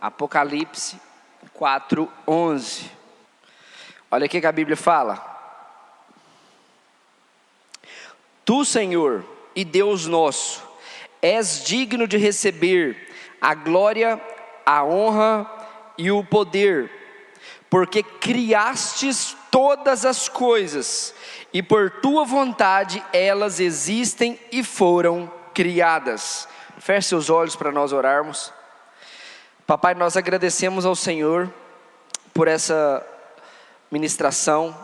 Apocalipse 4:11. Olha o que a Bíblia fala. Tu, Senhor e Deus nosso, és digno de receber a glória, a honra e o poder, porque criastes todas as coisas, e por tua vontade elas existem e foram criadas. Feche seus olhos para nós orarmos. Papai, nós agradecemos ao Senhor por essa ministração,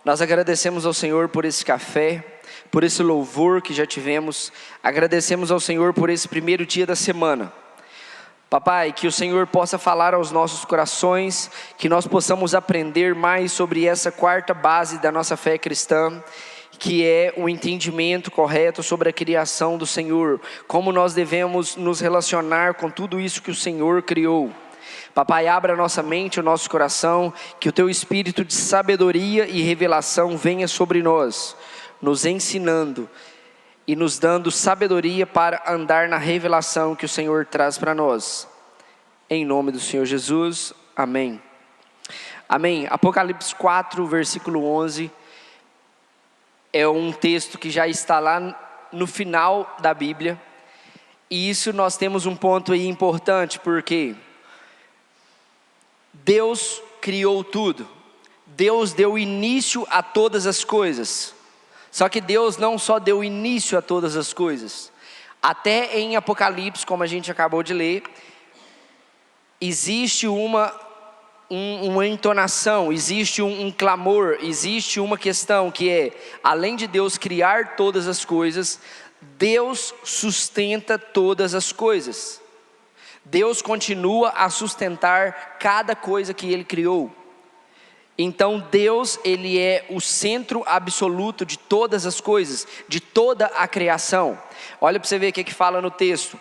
nós agradecemos ao Senhor por esse café, por esse louvor que já tivemos, agradecemos ao Senhor por esse primeiro dia da semana. Papai, que o Senhor possa falar aos nossos corações, que nós possamos aprender mais sobre essa quarta base da nossa fé cristã, que é o entendimento correto sobre a criação do Senhor, como nós devemos nos relacionar com tudo isso que o Senhor criou. Papai, abra a nossa mente, o nosso coração, que o Teu Espírito de sabedoria e revelação venha sobre nós, nos ensinando e nos dando sabedoria para andar na revelação que o Senhor traz para nós. Em nome do Senhor Jesus, amém. Amém. Apocalipse 4, versículo 11, é um texto que já está lá no final da Bíblia. E isso nós temos um ponto aí importante, porque Deus criou tudo. Deus deu início a todas as coisas. Só que Deus não só deu início a todas as coisas. Até em Apocalipse, como a gente acabou de ler, existe uma entonação, existe um clamor, existe uma questão que é, além de Deus criar todas as coisas, Deus sustenta todas as coisas. Deus continua a sustentar cada coisa que Ele criou. Então Deus, Ele é o centro absoluto de todas as coisas, de toda a criação. Olha para você ver o que fala no texto.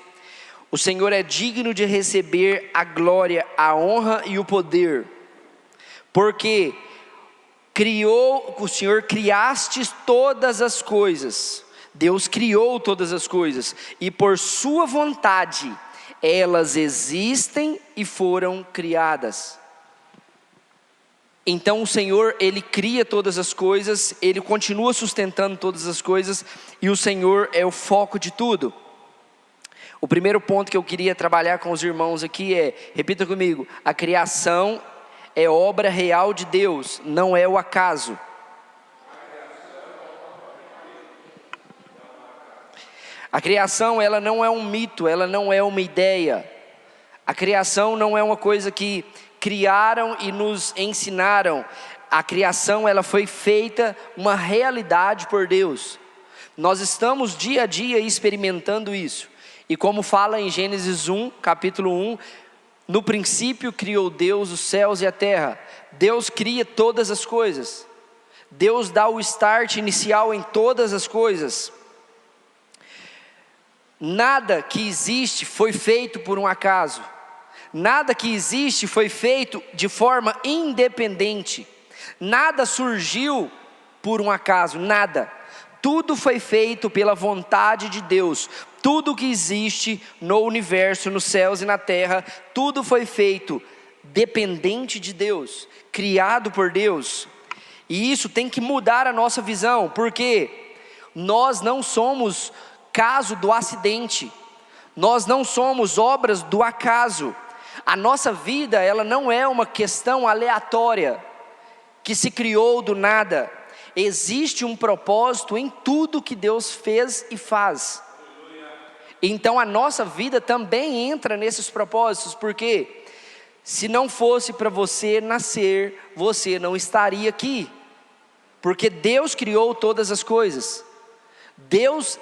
O Senhor é digno de receber a glória, a honra e o poder, porque o Senhor criaste todas as coisas. Deus criou todas as coisas, e por sua vontade elas existem e foram criadas. Então o Senhor, Ele cria todas as coisas, Ele continua sustentando todas as coisas, e o Senhor é o foco de tudo. O primeiro ponto que eu queria trabalhar com os irmãos aqui é, repita comigo, a criação é obra real de Deus, não é o acaso. A criação, ela não é um mito, ela não é uma ideia. A criação não é uma coisa que criaram e nos ensinaram. A criação, ela foi feita uma realidade por Deus. Nós estamos dia a dia experimentando isso. E como fala em Gênesis 1, capítulo 1, no princípio criou Deus os céus e a terra. Deus cria todas as coisas. Deus dá o start inicial em todas as coisas. Nada que existe foi feito por um acaso. Nada que existe foi feito de forma independente. Nada surgiu por um acaso, nada. Tudo foi feito pela vontade de Deus. Tudo que existe no universo, nos céus e na terra, tudo foi feito dependente de Deus, criado por Deus. E isso tem que mudar a nossa visão, porque nós não somos caso do acidente, nós não somos obras do acaso. A nossa vida, ela não é uma questão aleatória, que se criou do nada. Existe um propósito em tudo que Deus fez e faz. Então a nossa vida também entra nesses propósitos, porque se não fosse para você nascer, você não estaria aqui, porque Deus criou todas as coisas. Deus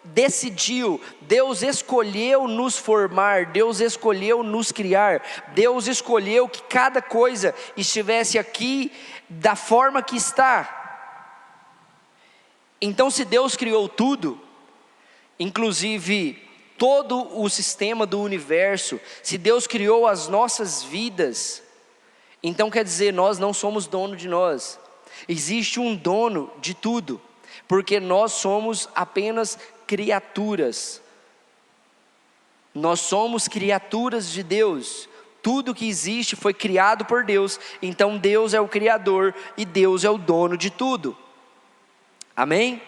decidiu, Deus escolheu nos formar, Deus escolheu nos criar, Deus escolheu que cada coisa estivesse aqui da forma que está. Então, se Deus criou tudo, inclusive todo o sistema do universo, se Deus criou as nossas vidas, então quer dizer, nós não somos dono de nós. Existe um dono de tudo, porque nós somos apenas criaturas. Nós somos criaturas de Deus. Tudo que existe foi criado por Deus, então Deus é o Criador e Deus é o dono de tudo. Amém?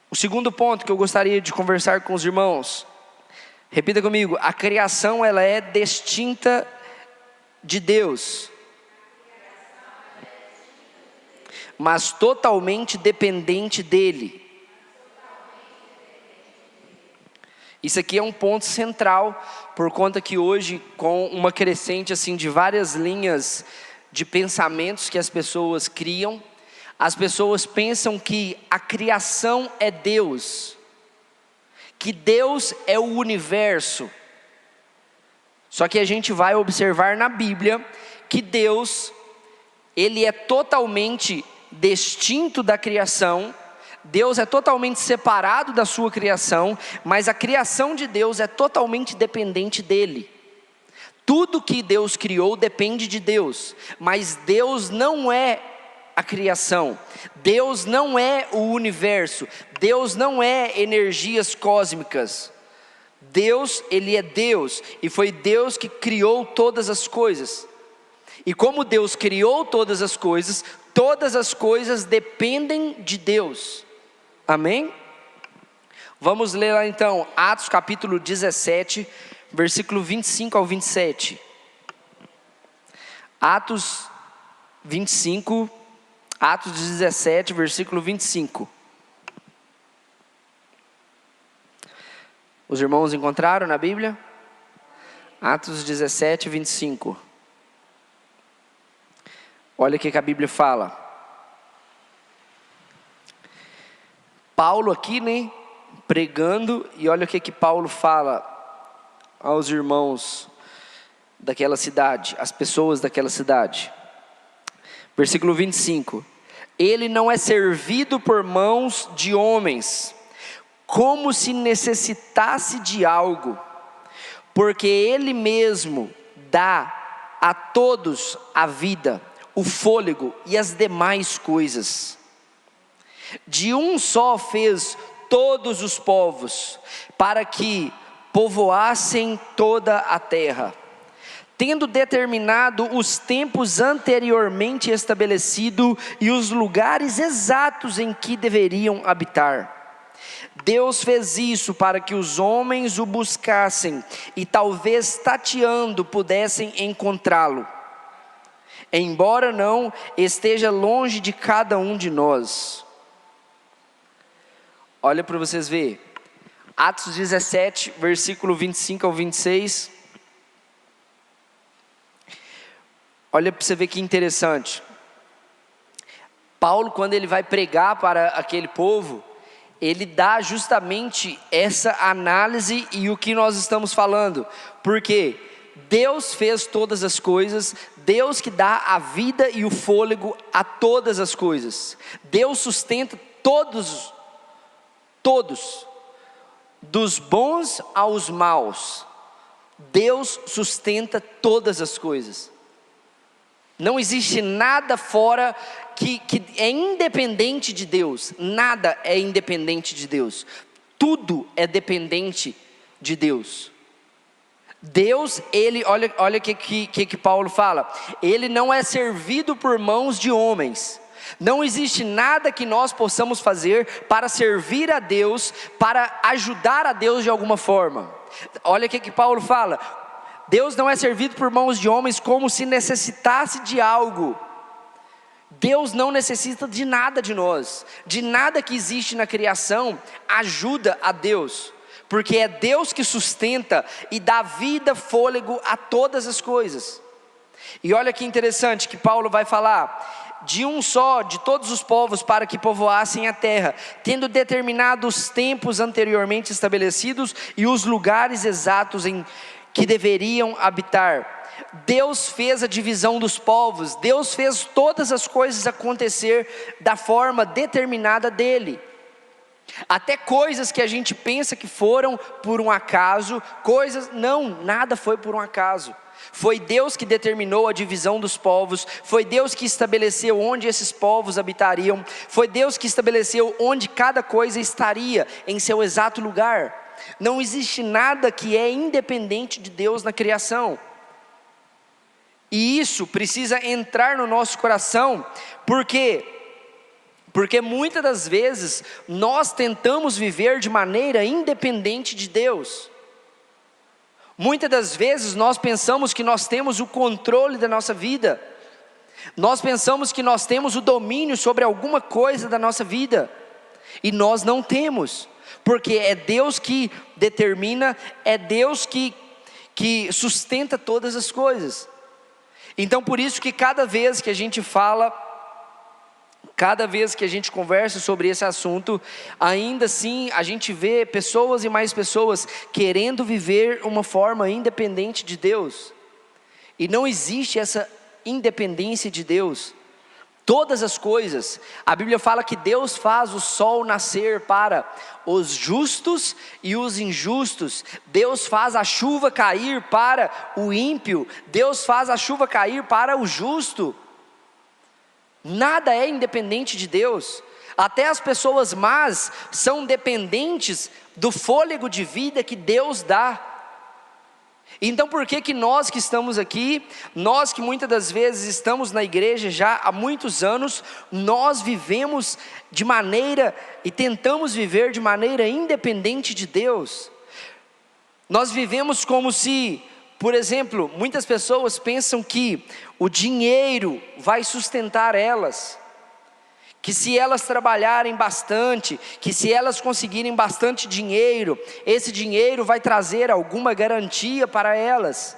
O segundo ponto que eu gostaria de conversar com os irmãos, repita comigo: a criação ela é distinta de Deus, mas totalmente dependente dele. Isso aqui é um ponto central, por conta que hoje, com uma crescente assim de várias linhas de pensamentos que as pessoas criam, as pessoas pensam que a criação é Deus, que Deus é o universo. Só que a gente vai observar na Bíblia que Deus, ele é totalmente distinto da criação. Deus é totalmente separado da sua criação, mas a criação de Deus é totalmente dependente dele. Tudo que Deus criou depende de Deus, mas Deus não é a criação, Deus não é o universo, Deus não é energias cósmicas. Deus, ele é Deus, e foi Deus que criou todas as coisas. E como Deus criou todas as coisas dependem de Deus. Amém? Vamos ler lá então, Atos capítulo 17, versículo 25 ao 27. Atos 17, versículo 25. Os irmãos encontraram na Bíblia? Atos 17, 25. Olha o que a Bíblia fala. Paulo aqui, né, pregando, e olha o que Paulo fala aos irmãos daquela cidade, as pessoas daquela cidade. Versículo 25. Ele não é servido por mãos de homens, como se necessitasse de algo, porque ele mesmo dá a todos a vida, o fôlego e as demais coisas. De um só fez todos os povos, para que povoassem toda a terra, tendo determinado os tempos anteriormente estabelecido e os lugares exatos em que deveriam habitar. Deus fez isso para que os homens o buscassem e talvez tateando pudessem encontrá-lo, embora não esteja longe de cada um de nós. Olha para vocês verem, Atos 17, versículo 25 ao 26. Olha para você ver que interessante. Paulo, quando ele vai pregar para aquele povo, ele dá justamente essa análise e o que nós estamos falando. Porque Deus fez todas as coisas, Deus que dá a vida e o fôlego a todas as coisas. Deus sustenta todos, dos bons aos maus. Deus sustenta todas as coisas. Não existe nada fora que é independente de Deus. Nada é independente de Deus. Tudo é dependente de Deus. Deus, ele, olha o que Paulo fala. Ele não é servido por mãos de homens. Não existe nada que nós possamos fazer para servir a Deus, para ajudar a Deus de alguma forma. Olha o que Paulo fala. Deus não é servido por mãos de homens como se necessitasse de algo. Deus não necessita de nada de nós. De nada que existe na criação ajuda a Deus. Porque é Deus que sustenta e dá vida, fôlego a todas as coisas. E olha que interessante que Paulo vai falar. De um só, de todos os povos, para que povoassem a terra, tendo determinado os tempos anteriormente estabelecidos e os lugares exatos em que deveriam habitar. Deus fez a divisão dos povos, Deus fez todas as coisas acontecer da forma determinada dele. Até coisas que a gente pensa que foram por um acaso, nada foi por um acaso. Foi Deus que determinou a divisão dos povos, foi Deus que estabeleceu onde esses povos habitariam, foi Deus que estabeleceu onde cada coisa estaria em seu exato lugar. Não existe nada que é independente de Deus na criação. E isso precisa entrar no nosso coração, porque muitas das vezes nós tentamos viver de maneira independente de Deus. Muitas das vezes nós pensamos que nós temos o controle da nossa vida. Nós pensamos que nós temos o domínio sobre alguma coisa da nossa vida. E nós não temos. Porque é Deus que determina, é Deus que sustenta todas as coisas. Então por isso que cada vez que a gente fala, cada vez que a gente conversa sobre esse assunto, ainda assim a gente vê pessoas e mais pessoas querendo viver uma forma independente de Deus. E não existe essa independência de Deus. Todas as coisas, a Bíblia fala que Deus faz o sol nascer para os justos e os injustos. Deus faz a chuva cair para o ímpio. Deus faz a chuva cair para o justo. Nada é independente de Deus. Até as pessoas más são dependentes do fôlego de vida que Deus dá. Então por que nós que estamos aqui, nós que muitas das vezes estamos na igreja já há muitos anos, nós vivemos de maneira e tentamos viver de maneira independente de Deus? Nós vivemos como se, por exemplo, muitas pessoas pensam que o dinheiro vai sustentar elas, que se elas trabalharem bastante, que se elas conseguirem bastante dinheiro, esse dinheiro vai trazer alguma garantia para elas.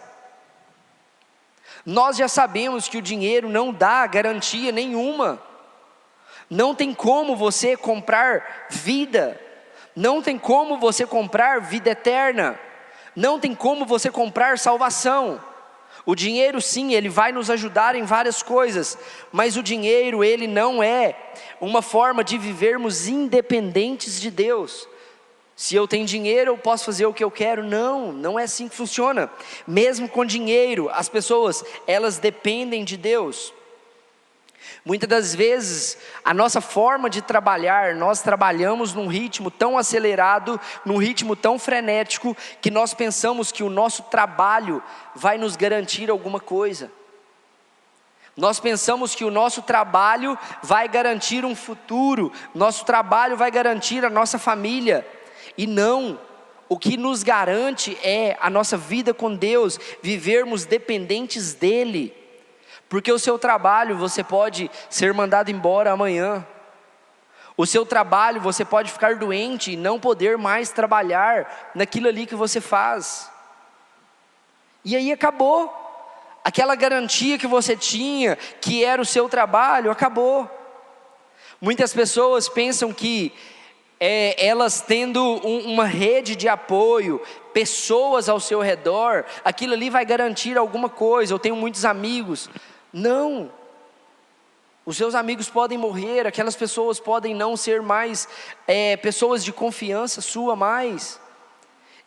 Nós já sabemos que o dinheiro não dá garantia nenhuma. Não tem como você comprar vida, não tem como você comprar vida eterna, não tem como você comprar salvação. O dinheiro sim, ele vai nos ajudar em várias coisas, mas o dinheiro ele não é uma forma de vivermos independentes de Deus. Se eu tenho dinheiro eu posso fazer o que eu quero. Não é assim que funciona. Mesmo com dinheiro, as pessoas, elas dependem de Deus. Muitas das vezes, a nossa forma de trabalhar, nós trabalhamos num ritmo tão acelerado, num ritmo tão frenético, que nós pensamos que o nosso trabalho vai nos garantir alguma coisa. Nós pensamos que o nosso trabalho vai garantir um futuro, nosso trabalho vai garantir a nossa família. E não, o que nos garante é a nossa vida com Deus, vivermos dependentes dEle. Porque o seu trabalho, você pode ser mandado embora amanhã. O seu trabalho, você pode ficar doente e não poder mais trabalhar naquilo ali que você faz. E aí acabou. Aquela garantia que você tinha, que era o seu trabalho, acabou. Muitas pessoas pensam que elas tendo uma rede de apoio, pessoas ao seu redor, aquilo ali vai garantir alguma coisa. Eu tenho muitos amigos. Não, os seus amigos podem morrer, aquelas pessoas podem não ser mais pessoas de confiança sua mais.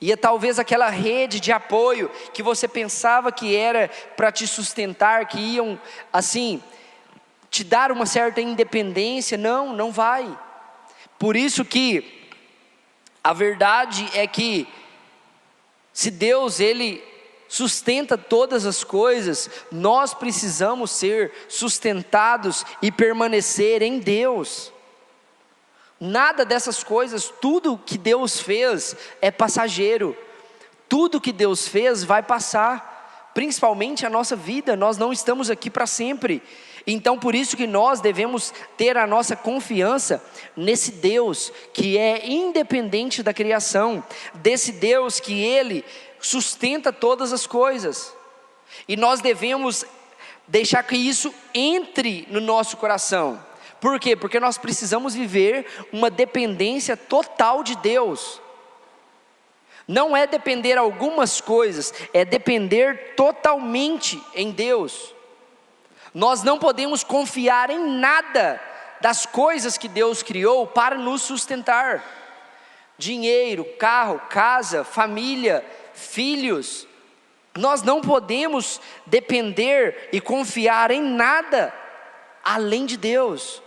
E é talvez aquela rede de apoio que você pensava que era para te sustentar, que iam assim, te dar uma certa independência, não vai. Por isso que a verdade é que se Deus ele sustenta todas as coisas, nós precisamos ser sustentados e permanecer em Deus. Nada dessas coisas, tudo que Deus fez é passageiro. Tudo que Deus fez vai passar, principalmente a nossa vida. Nós não estamos aqui para sempre. Então por isso que nós devemos ter a nossa confiança nesse Deus que é independente da criação, desse Deus que Ele sustenta todas as coisas. E nós devemos deixar que isso entre no nosso coração. Por quê? Porque nós precisamos viver uma dependência total de Deus. Não é depender algumas coisas, é depender totalmente em Deus. Nós não podemos confiar em nada das coisas que Deus criou para nos sustentar. Dinheiro, carro, casa, família, filhos. Nós não podemos depender e confiar em nada além de Deus.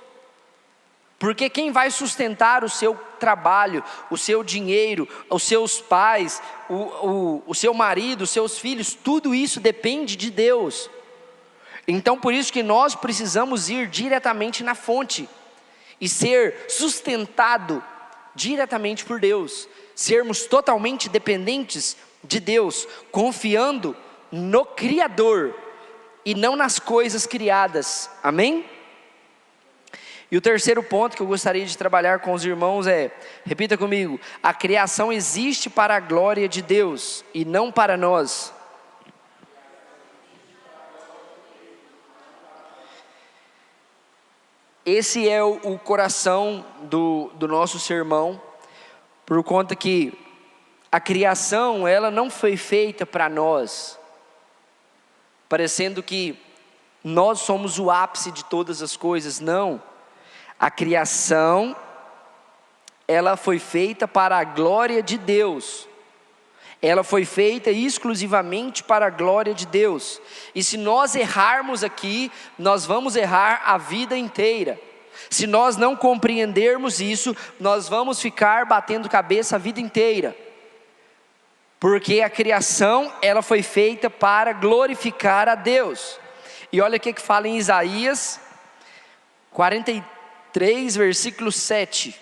Porque quem vai sustentar o seu trabalho, o seu dinheiro, os seus pais, o seu marido, os seus filhos, tudo isso depende de Deus. Então por isso que nós precisamos ir diretamente na fonte e ser sustentado diretamente por Deus, sermos totalmente dependentes de Deus, confiando no Criador e não nas coisas criadas, amém? E o terceiro ponto que eu gostaria de trabalhar com os irmãos é, repita comigo: a criação existe para a glória de Deus e não para nós. Esse é o coração do nosso sermão, por conta que a criação, ela não foi feita para nós, parecendo que nós somos o ápice de todas as coisas. Não, a criação, ela foi feita para a glória de Deus, ela foi feita exclusivamente para a glória de Deus. E se nós errarmos aqui, nós vamos errar a vida inteira. Se nós não compreendermos isso, nós vamos ficar batendo cabeça a vida inteira. Porque a criação, ela foi feita para glorificar a Deus. E olha o que fala em Isaías 43, versículo 7.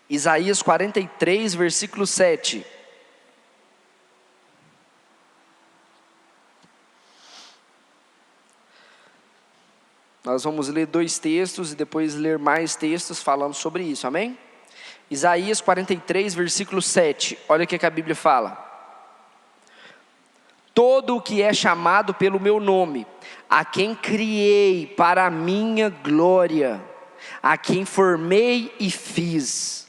Isaías 43, versículo 7. Nós vamos ler 2 textos e depois ler mais textos falando sobre isso, amém? Isaías 43, versículo 7. Olha o que a Bíblia fala: todo o que é chamado pelo meu nome, a quem criei para a minha glória, a quem formei e fiz.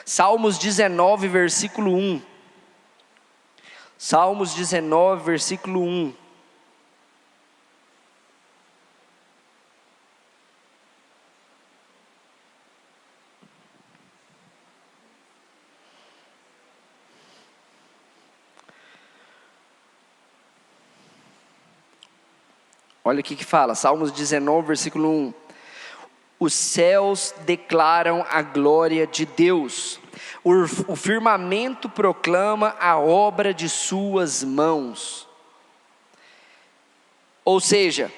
Salmos 19, versículo 1. Salmos 19, versículo 1. Olha o que fala, Salmos 19, versículo 1. Os céus declaram a glória de Deus, o firmamento proclama a obra de suas mãos. Ou seja,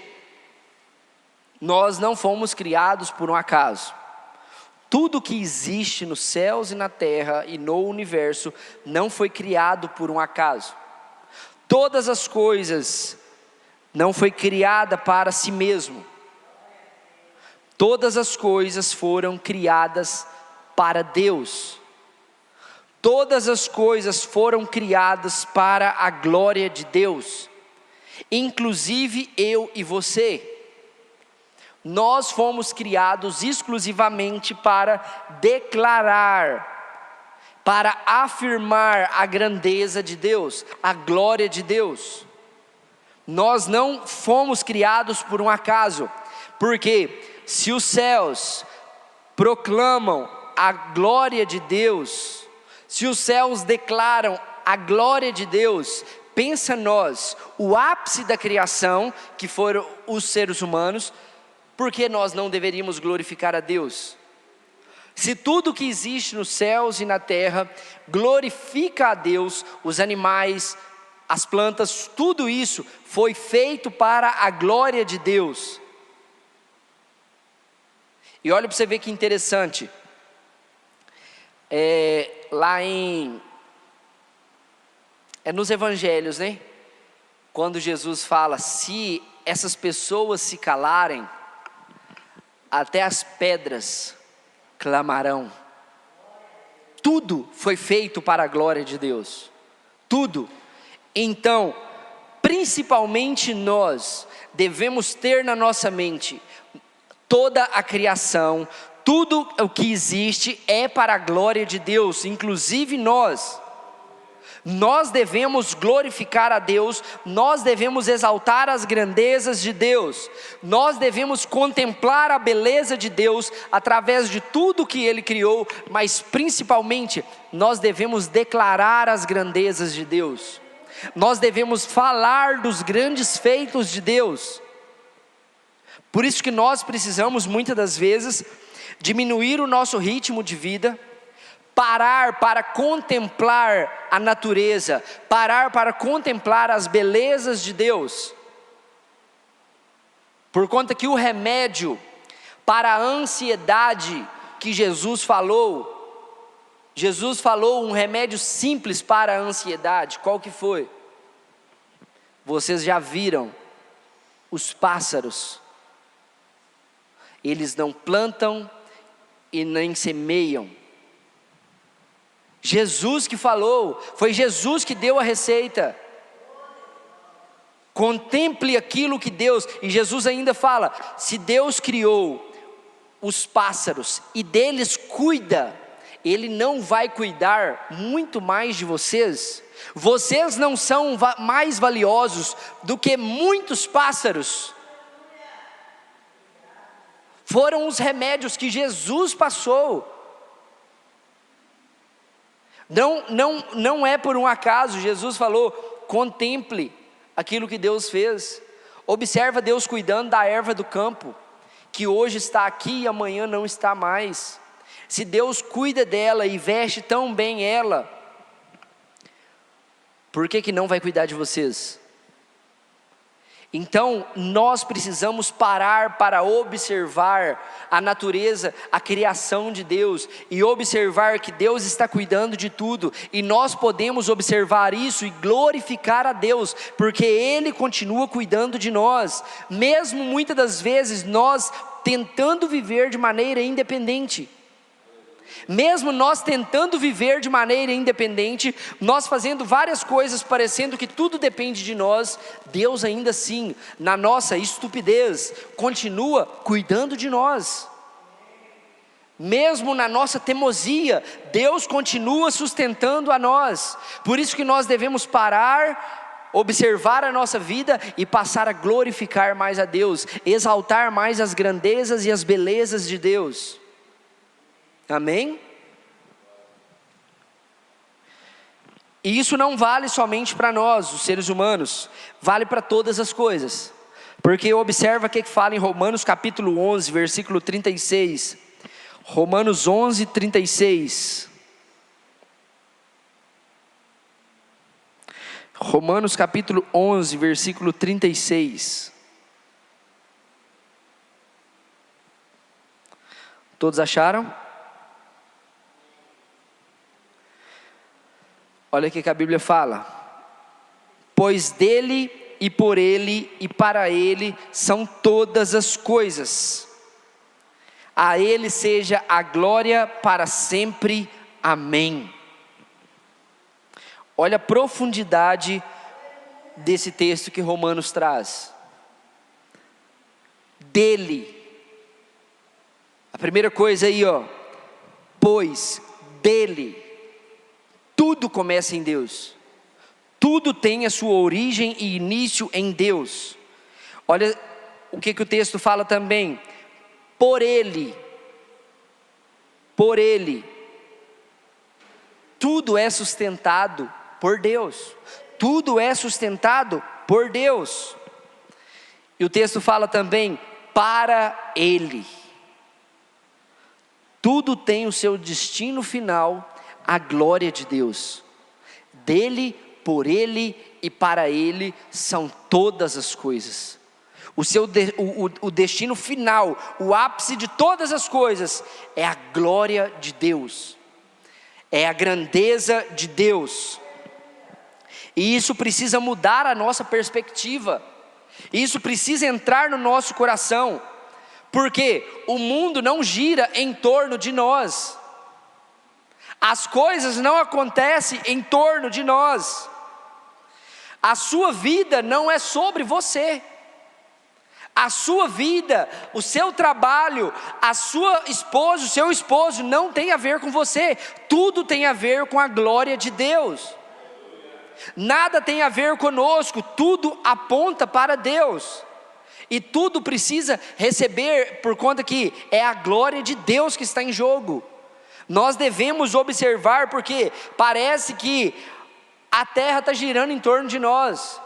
nós não fomos criados por um acaso. Tudo que existe nos céus e na terra e no universo não foi criado por um acaso. Todas as coisas não foi criada para si mesmo. Todas as coisas foram criadas para Deus. Todas as coisas foram criadas para a glória de Deus, inclusive eu e você. Nós fomos criados exclusivamente para declarar, para afirmar a grandeza de Deus, a glória de Deus. Nós não fomos criados por um acaso, porque se os céus proclamam a glória de Deus, se os céus declaram a glória de Deus, pensa nós, o ápice da criação, que foram os seres humanos, por que nós não deveríamos glorificar a Deus? Se tudo que existe nos céus e na terra glorifica a Deus, os animais, as plantas, tudo isso foi feito para a glória de Deus. E olha para você ver que interessante, nos evangelhos, né? Quando Jesus fala, se essas pessoas se calarem, até as pedras clamarão. Tudo foi feito para a glória de Deus, tudo. Então, principalmente nós devemos ter na nossa mente, toda a criação, tudo o que existe é para a glória de Deus, inclusive nós. Nós devemos glorificar a Deus, nós devemos exaltar as grandezas de Deus, nós devemos contemplar a beleza de Deus através de tudo que Ele criou, mas principalmente nós devemos declarar as grandezas de Deus, nós devemos falar dos grandes feitos de Deus. Por isso que nós precisamos muitas das vezes diminuir o nosso ritmo de vida, parar para contemplar a natureza, parar para contemplar as belezas de Deus. Por conta que o remédio para a ansiedade que Jesus falou um remédio simples para a ansiedade. Qual que foi? Vocês já viram os pássaros? Eles não plantam e nem semeiam. Jesus que falou, foi Jesus que deu a receita. Contemple aquilo que Deus, e Jesus ainda fala, se Deus criou os pássaros e deles cuida, Ele não vai cuidar muito mais de vocês? Vocês não são mais valiosos do que muitos pássaros? Foram os remédios que Jesus passou. Não é por um acaso. Jesus falou, contemple aquilo que Deus fez. Observa Deus cuidando da erva do campo, que hoje está aqui e amanhã não está mais. Se Deus cuida dela e veste tão bem ela, por que não vai cuidar de vocês? Então nós precisamos parar para observar a natureza, a criação de Deus, e observar que Deus está cuidando de tudo, e nós podemos observar isso e glorificar a Deus, porque Ele continua cuidando de nós, mesmo muitas das vezes nós tentando viver de maneira independente. Mesmo nós tentando viver de maneira independente, nós fazendo várias coisas parecendo que tudo depende de nós, Deus ainda assim, na nossa estupidez, continua cuidando de nós. Mesmo na nossa teimosia, Deus continua sustentando a nós. Por isso que nós devemos parar, observar a nossa vida e passar a glorificar mais a Deus, exaltar mais as grandezas e as belezas de Deus. Amém? E isso não vale somente para nós, os seres humanos, vale para todas as coisas. Porque observa o que fala em Romanos capítulo 11, versículo 36. Romanos 11, 36. Romanos capítulo 11, versículo 36. Todos acharam? Olha o que a Bíblia fala: pois dele e por ele e para ele são todas as coisas, a ele seja a glória para sempre, amém. Olha a profundidade desse texto que Romanos traz. Dele, a primeira coisa aí, pois dele. Tudo começa em Deus, tudo tem a sua origem e início em Deus. Olha o que o texto fala também: por ele, tudo é sustentado por Deus, tudo é sustentado por Deus. E o texto fala também, para ele, tudo tem o seu destino final, a glória de Deus. Dele, por ele e para ele são todas as coisas. O destino final, o ápice de todas as coisas é a glória de Deus, é a grandeza de Deus. E isso precisa mudar a nossa perspectiva, isso precisa entrar no nosso coração, porque o mundo não gira em torno de nós. As coisas não acontecem em torno de nós. A sua vida não é sobre você. A sua vida, o seu trabalho, a sua esposa, o seu esposo não tem a ver com você. Tudo tem a ver com a glória de Deus. Nada tem a ver conosco, tudo aponta para Deus. E tudo precisa receber por conta que é a glória de Deus que está em jogo. Nós devemos observar, porque parece que a terra está girando em torno de nós,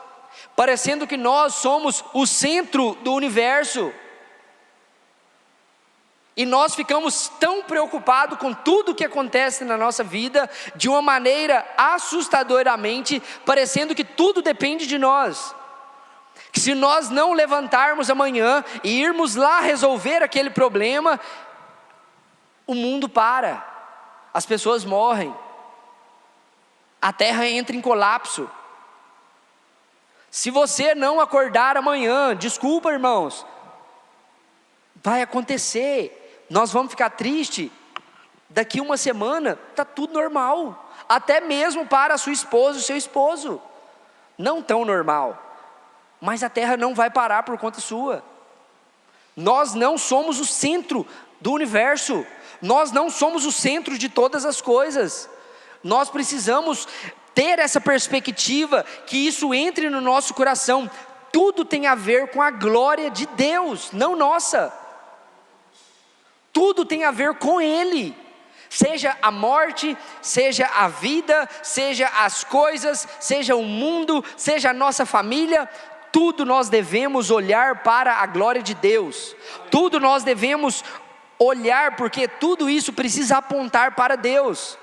parecendo que nós somos o centro do universo, e nós ficamos tão preocupados com tudo que acontece na nossa vida, de uma maneira assustadoramente, parecendo que tudo depende de nós, que Se nós não levantarmos amanhã e irmos lá resolver aquele problema, o mundo para, as pessoas morrem, a terra entra em colapso. Se você não acordar amanhã, desculpa, irmãos, vai acontecer, nós vamos ficar tristes, daqui uma semana está tudo normal, até mesmo para a sua esposa, o seu esposo, não tão normal, mas a terra não vai parar por conta sua. Nós não somos o centro do universo, nós não somos o centro de todas as coisas. Nós precisamos ter essa perspectiva, que isso entre no nosso coração. Tudo tem a ver com a glória de Deus, não nossa. Tudo tem a ver com Ele. Seja a morte, seja a vida, seja as coisas, seja o mundo, seja a nossa família, tudo nós devemos olhar para a glória de Deus. Tudo nós devemos olhar, porque tudo isso precisa apontar para Deus.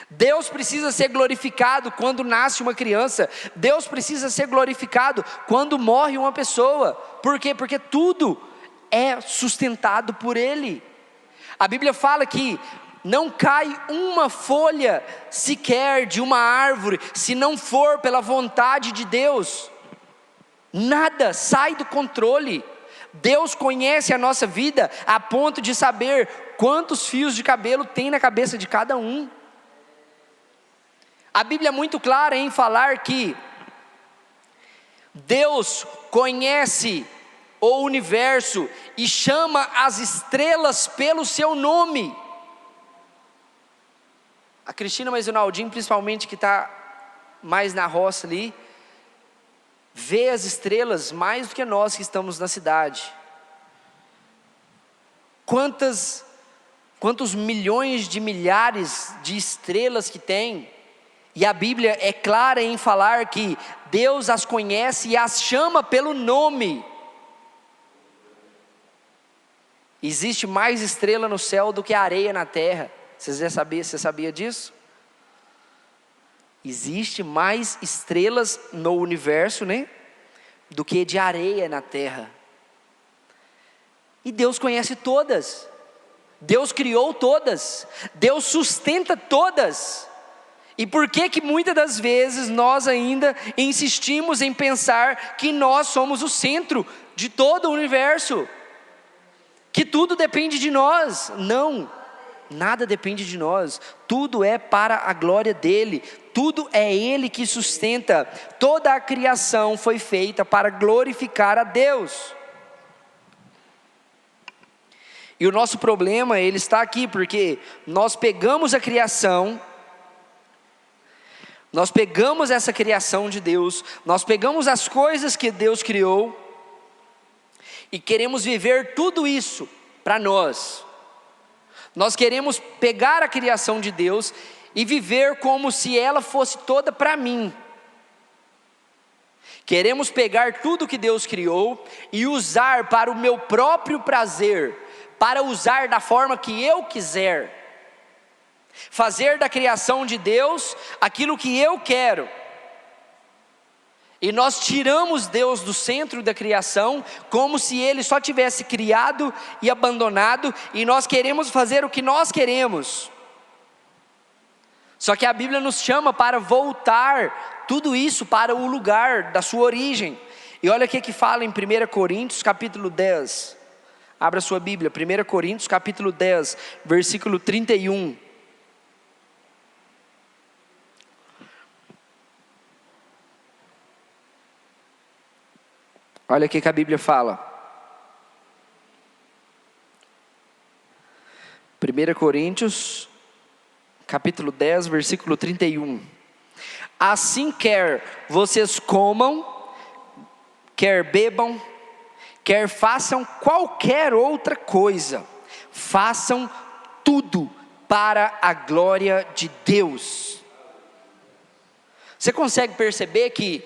Deus precisa ser glorificado quando nasce uma criança. Deus precisa ser glorificado quando morre uma pessoa. Por quê? Porque tudo é sustentado por Ele. A Bíblia fala que não cai uma folha sequer de uma árvore, se não for pela vontade de Deus. Nada sai do controle. Deus conhece a nossa vida a ponto de saber quantos fios de cabelo tem na cabeça de cada um. A Bíblia é muito clara em falar que Deus conhece o universo e chama as estrelas pelo seu nome. A Cristina, mas o Naldinho principalmente, que está mais na roça ali, vê as estrelas mais do que nós que estamos na cidade. Quantos milhões de milhares de estrelas que tem. E a Bíblia é clara em falar que Deus as conhece e as chama pelo nome. Existe mais estrela no céu do que areia na terra. Você sabia disso? Existe mais estrelas no universo, né? Do que de areia na terra. E Deus conhece todas. Deus criou todas. Deus sustenta todas. E por que muitas das vezes nós ainda insistimos em pensar que nós somos o centro de todo o universo? Que tudo depende de nós? Não, nada depende de nós. Tudo é para a glória dEle. Tudo é Ele que sustenta. Toda a criação foi feita para glorificar a Deus. E o nosso problema, ele está aqui, porque nós pegamos a criação, nós pegamos essa criação de Deus, nós pegamos as coisas que Deus criou, e queremos viver tudo isso para nós. Nós queremos pegar a criação de Deus e viver como se ela fosse toda para mim. Queremos pegar tudo que Deus criou e usar para o meu próprio prazer, para usar da forma que eu quiser. Fazer da criação de Deus aquilo que eu quero. E nós tiramos Deus do centro da criação, como se Ele só tivesse criado e abandonado, e nós queremos fazer o que nós queremos. Só que a Bíblia nos chama para voltar tudo isso para o lugar da sua origem. E olha o que fala em 1 Coríntios capítulo 10. Abra sua Bíblia, 1 Coríntios capítulo 10, versículo 31. Olha o que a Bíblia fala. 1 Coríntios, capítulo 10, versículo 31. Assim quer vocês comam, quer bebam, quer façam qualquer outra coisa, façam tudo para a glória de Deus. Você consegue perceber que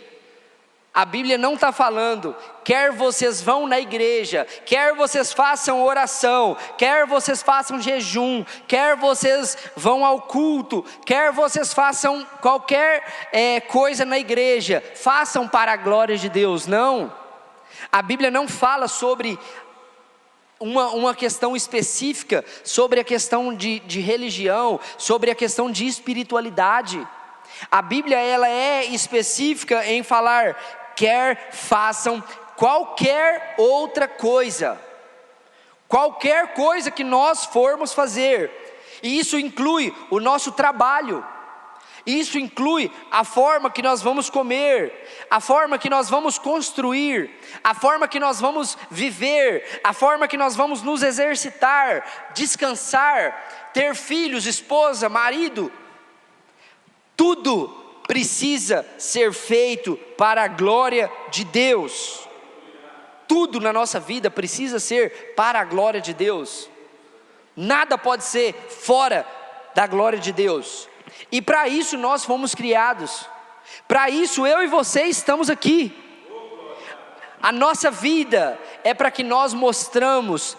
a Bíblia não está falando, quer vocês vão na igreja, quer vocês façam oração, quer vocês façam jejum, quer vocês vão ao culto, quer vocês façam qualquer coisa na igreja, façam para a glória de Deus. Não, A Bíblia não fala sobre uma questão específica, sobre a questão de religião, sobre a questão de espiritualidade. A Bíblia ela é específica em falar, quer façam qualquer outra coisa. Qualquer coisa que nós formos fazer, e isso inclui o nosso trabalho, isso inclui a forma que nós vamos comer, a forma que nós vamos construir, a forma que nós vamos viver, a forma que nós vamos nos exercitar, descansar, ter filhos, esposa, marido. Tudo precisa ser feito para a glória de Deus. Tudo na nossa vida precisa ser para a glória de Deus. Nada pode ser fora da glória de Deus. E para isso nós fomos criados. Para isso eu e você estamos aqui. A nossa vida é para que nós mostremos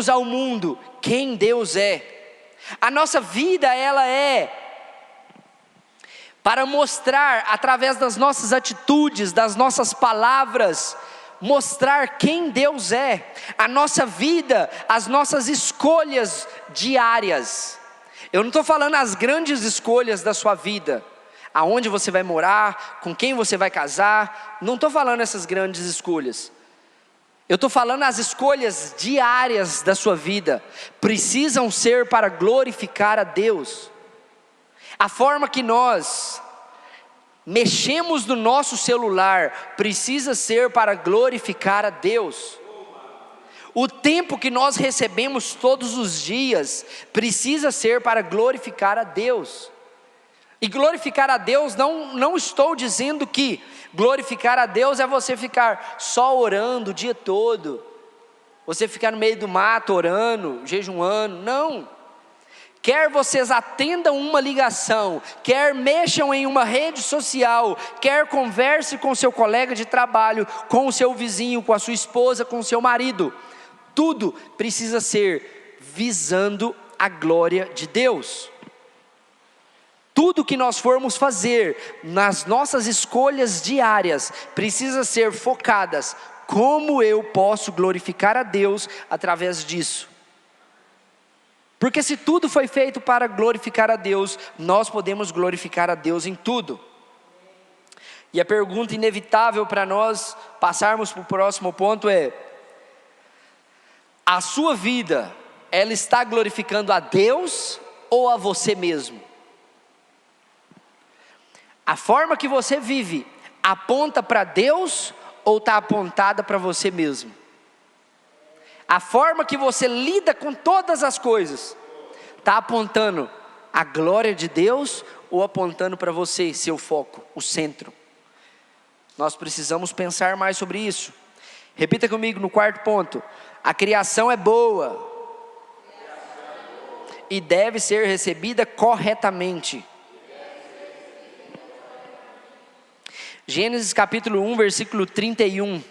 ao mundo quem Deus é. A nossa vida ela é para mostrar através das nossas atitudes, das nossas palavras, mostrar quem Deus é. A nossa vida, as nossas escolhas diárias. Eu não estou falando as grandes escolhas da sua vida, aonde você vai morar, com quem você vai casar, não estou falando essas grandes escolhas. Eu estou falando as escolhas diárias da sua vida, precisam ser para glorificar a Deus. A forma que nós mexemos no nosso celular precisa ser para glorificar a Deus. O tempo que nós recebemos todos os dias precisa ser para glorificar a Deus. E glorificar a Deus, não estou dizendo que glorificar a Deus é você ficar só orando o dia todo, você ficar no meio do mato orando, jejuando, não. Quer vocês atendam uma ligação, quer mexam em uma rede social, quer converse com seu colega de trabalho, com o seu vizinho, com a sua esposa, com o seu marido, tudo precisa ser visando a glória de Deus. Tudo que nós formos fazer nas nossas escolhas diárias precisa ser focadas, como eu posso glorificar a Deus através disso. Porque se tudo foi feito para glorificar a Deus, nós podemos glorificar a Deus em tudo. E a pergunta inevitável para nós passarmos para o próximo ponto é: a sua vida, ela está glorificando a Deus ou a você mesmo? A forma que você vive aponta para Deus ou está apontada para você mesmo? A forma que você lida com todas as coisas está apontando a glória de Deus ou apontando para você, seu foco, o centro? Nós precisamos pensar mais sobre isso. Repita comigo no quarto ponto: a criação é boa e deve ser recebida corretamente. Gênesis capítulo 1, versículo 31.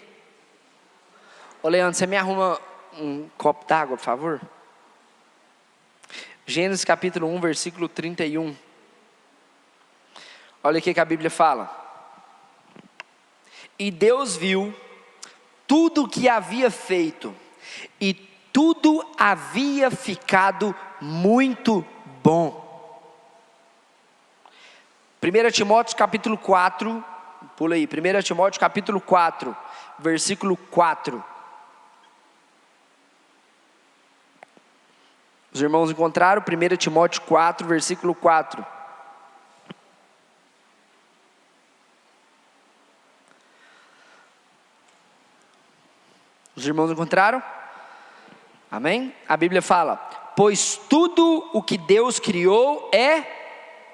Ô Leandro, você me arruma um copo d'água, por favor? Gênesis capítulo 1, versículo 31. Olha o que a Bíblia fala. E Deus viu tudo o que havia feito, e tudo havia ficado muito bom. 1 Timóteo capítulo 4, pula aí, 1 Timóteo capítulo 4, versículo 4. Os irmãos encontraram 1 Timóteo 4, versículo 4. Os irmãos encontraram? Amém? A Bíblia fala: pois tudo o que Deus criou é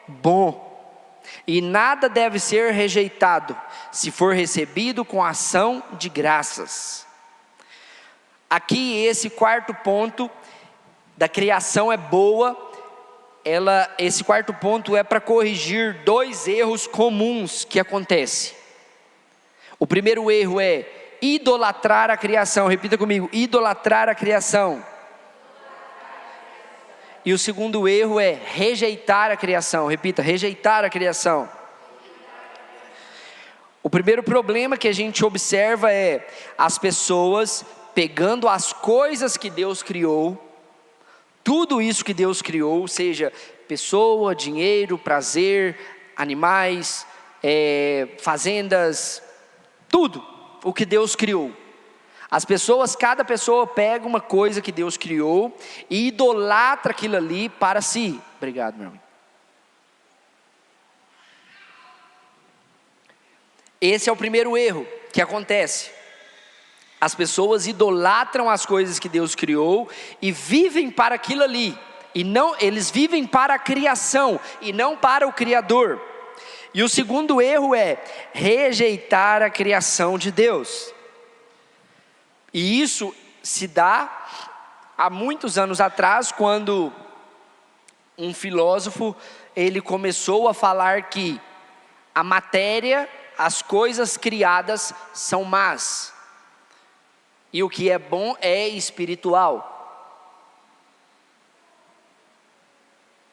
bom, e nada deve ser rejeitado, se for recebido com ação de graças. Aqui esse quarto ponto da criação é boa. Esse quarto ponto é para corrigir dois erros comuns que acontecem. O primeiro erro é idolatrar a criação. Repita comigo: idolatrar a criação. E o segundo erro é rejeitar a criação. Repita: rejeitar a criação. O primeiro problema que a gente observa é as pessoas pegando as coisas que Deus criou, tudo isso que Deus criou, seja pessoa, dinheiro, prazer, animais, fazendas, tudo o que Deus criou. As pessoas, cada pessoa pega uma coisa que Deus criou e idolatra aquilo ali para si. Obrigado, meu irmão. Esse é o primeiro erro que acontece. As pessoas idolatram as coisas que Deus criou e vivem para aquilo ali. E não, eles vivem para a criação e não para o Criador. E o segundo erro é rejeitar a criação de Deus. E isso se dá há muitos anos atrás, quando um filósofo, ele começou a falar que a matéria, as coisas criadas são más, e o que é bom é espiritual.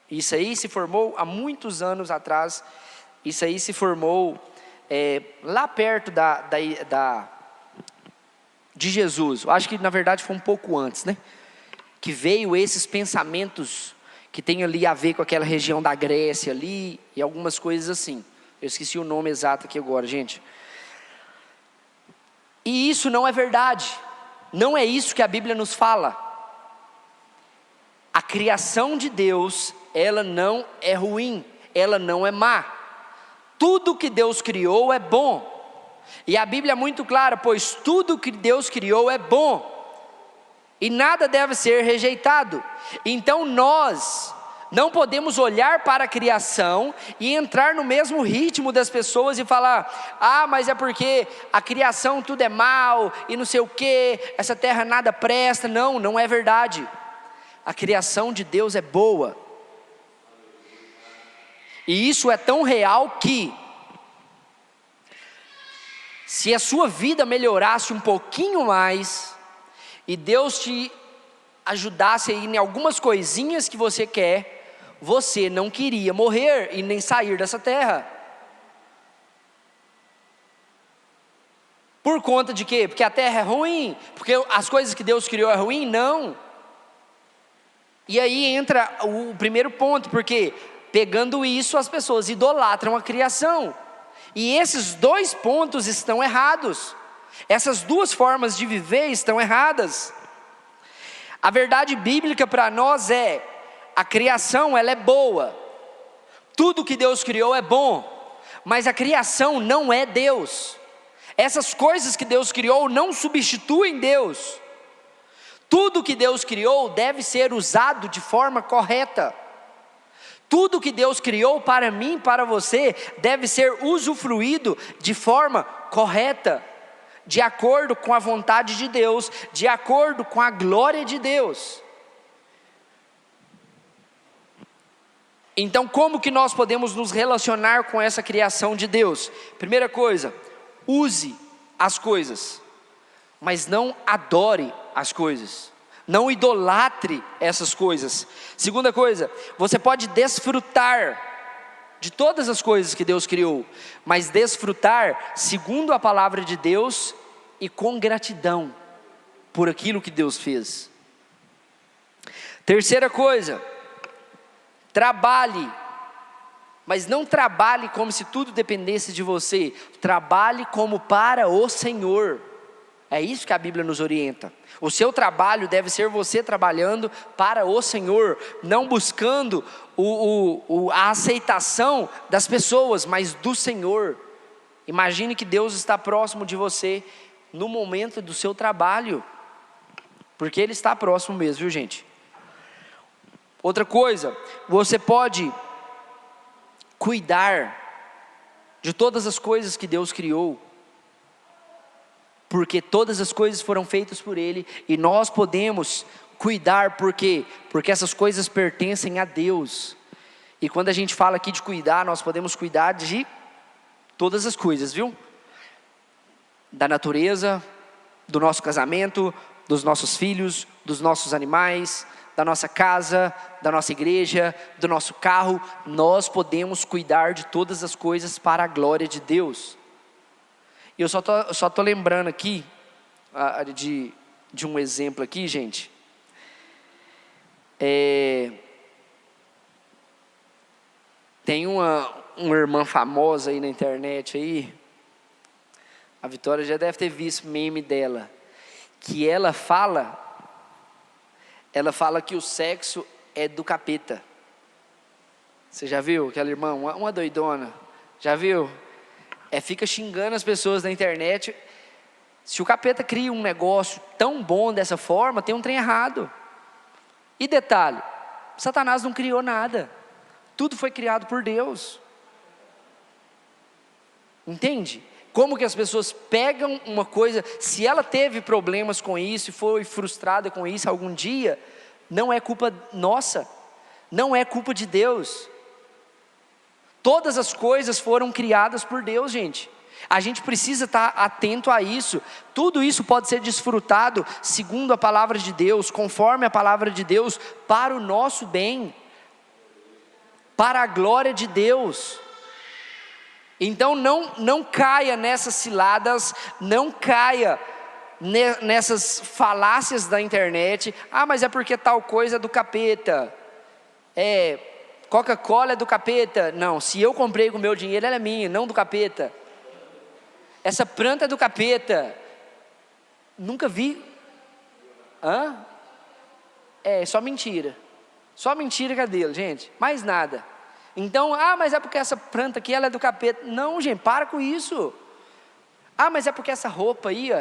Isso aí se formou há muitos anos atrás. Isso aí se formou lá perto de Jesus. Eu acho que na verdade foi um pouco antes, né? Que veio esses pensamentos que tem ali a ver com aquela região da Grécia ali e algumas coisas assim. Eu esqueci o nome exato aqui agora, gente. E isso não é verdade. Não é isso que a Bíblia nos fala. A criação de Deus, ela não é ruim, ela não é má. Tudo que Deus criou é bom. E a Bíblia é muito clara, pois tudo que Deus criou é bom. E nada deve ser rejeitado. Então nós não podemos olhar para a criação e entrar no mesmo ritmo das pessoas e falar: ah, mas é porque a criação tudo é mal e não sei o que, essa terra nada presta. Não, não é verdade. A criação de Deus é boa. E isso é tão real que, se a sua vida melhorasse um pouquinho mais, e Deus te ajudasse aí em algumas coisinhas que você quer, você não queria morrer e nem sair dessa terra. Por conta de quê? Porque a terra é ruim? Porque as coisas que Deus criou é ruim? Não. E aí entra o primeiro ponto, porque pegando isso as pessoas idolatram a criação. E esses dois pontos estão errados. Essas duas formas de viver estão erradas. A verdade bíblica para nós é: a criação ela é boa. Tudo que Deus criou é bom. Mas a criação não é Deus. Essas coisas que Deus criou não substituem Deus. Tudo que Deus criou deve ser usado de forma correta. Tudo que Deus criou para mim, para você, deve ser usufruído de forma correta, de acordo com a vontade de Deus, de acordo com a glória de Deus. Então, como que nós podemos nos relacionar com essa criação de Deus? Primeira coisa, use as coisas, mas não adore as coisas. Não idolatre essas coisas. Segunda coisa, você pode desfrutar de todas as coisas que Deus criou, mas desfrutar segundo a palavra de Deus e com gratidão por aquilo que Deus fez. Terceira coisa, trabalhe, mas não trabalhe como se tudo dependesse de você. Trabalhe como para o Senhor. É isso que a Bíblia nos orienta. O seu trabalho deve ser você trabalhando para o Senhor, não buscando a aceitação das pessoas, mas do Senhor. Imagine que Deus está próximo de você no momento do seu trabalho, porque Ele está próximo mesmo, viu, gente? Outra coisa, você pode cuidar de todas as coisas que Deus criou, porque todas as coisas foram feitas por Ele, e nós podemos cuidar, por quê? Porque essas coisas pertencem a Deus. E quando a gente fala aqui de cuidar, nós podemos cuidar de todas as coisas, viu? Da natureza, do nosso casamento, dos nossos filhos, dos nossos animais, da nossa casa, da nossa igreja, do nosso carro. Nós podemos cuidar de todas as coisas para a glória de Deus. Eu só tô lembrando aqui de um exemplo aqui, gente. Tem uma irmã famosa aí na internet aí, a Vitória já deve ter visto meme dela, que ela fala que o sexo é do capeta. Você já viu aquela irmã, uma doidona? Já viu? Fica xingando as pessoas na internet. Se o capeta cria um negócio tão bom dessa forma, tem um trem errado. E detalhe, Satanás não criou nada. Tudo foi criado por Deus. Entende? Como que as pessoas pegam uma coisa, se ela teve problemas com isso e foi frustrada com isso algum dia, não é culpa nossa, não é culpa de Deus. Todas as coisas foram criadas por Deus, gente. A gente precisa estar atento a isso. Tudo isso pode ser desfrutado segundo a palavra de Deus, conforme a palavra de Deus, para o nosso bem, para a glória de Deus. Então não caia nessas ciladas, não caia nessas falácias da internet. Mas é porque tal coisa é do capeta, Coca-Cola é do capeta. Não, se eu comprei com o meu dinheiro, ela é minha, não do capeta. Essa planta é do capeta. Nunca vi. Só mentira. Só mentira que é dele, gente, mais nada. Então, mas é porque essa planta aqui, ela é do capeta. Não, gente, para com isso. Mas é porque essa roupa aí,